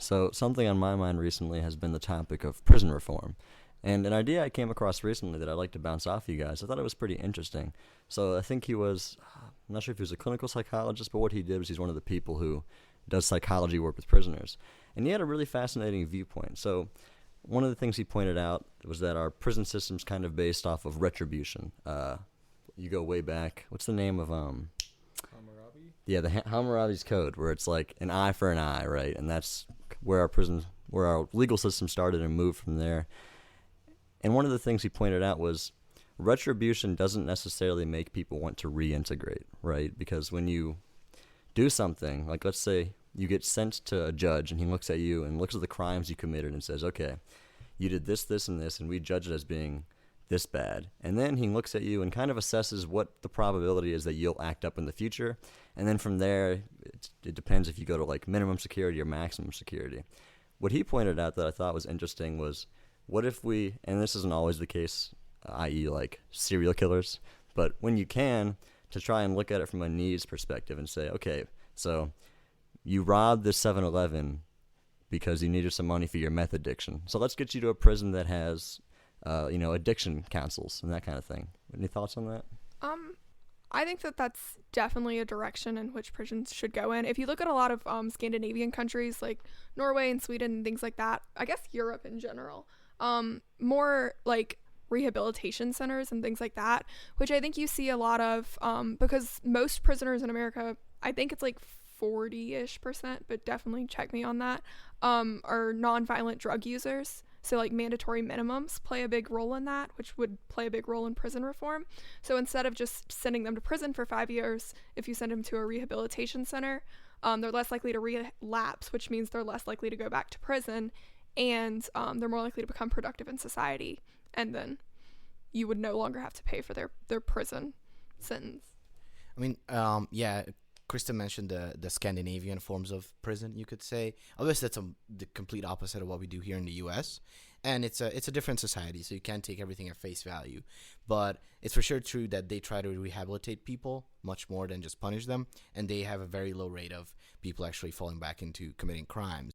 So something on my mind recently has been the topic of prison reform. And an idea I came across recently that I'd like to bounce off you guys, I thought it was pretty interesting. So I think I'm not sure if he was a clinical psychologist, but what he did was he's one of the people who does psychology work with prisoners. And he had a really fascinating viewpoint. So one of the things he pointed out was that our prison system's kind of based off of retribution. You go way back. What's the name of Hammurabi? Yeah, the Hammurabi's code, where it's like an eye for an eye, right? And that's where our legal system started and moved from there. And one of the things he pointed out was retribution doesn't necessarily make people want to reintegrate, right? Because when you do something, like let's say you get sent to a judge and he looks at you and looks at the crimes you committed and says, okay, you did this, this, and this, and we judge it as being this bad. And then he looks at you and kind of assesses what the probability is that you'll act up in the future. And then from there, it depends if you go to like minimum security or maximum security. What he pointed out that I thought was interesting was, what if we, and this isn't always the case, i.e. like serial killers, but when you can, to try and look at it from a needs perspective and say, okay, so you robbed this 7-Eleven because you needed some money for your meth addiction. So let's get you to a prison that has, addiction counsels and that kind of thing. Any thoughts on that? I think that that's definitely a direction in which prisons should go in. If you look at a lot of Scandinavian countries like Norway and Sweden and things like that, I guess Europe in general, more like rehabilitation centers and things like that, which I think you see a lot of because most prisoners in America, I think it's like 40-ish%, but definitely check me on that, are nonviolent drug users. So like mandatory minimums play a big role in that, which would play a big role in prison reform. So instead of just sending them to prison for 5 years, if you send them to a rehabilitation center, they're less likely to relapse, which means they're less likely to go back to prison, and they're more likely to become productive in society. And then you would no longer have to pay for their prison sentence. I mean, Krista mentioned the Scandinavian forms of prison, you could say. Obviously, that's the complete opposite of what we do here in the U.S., and it's a different society, so you can't take everything at face value. But it's for sure true that they try to rehabilitate people much more than just punish them, and they have a very low rate of people actually falling back into committing crimes.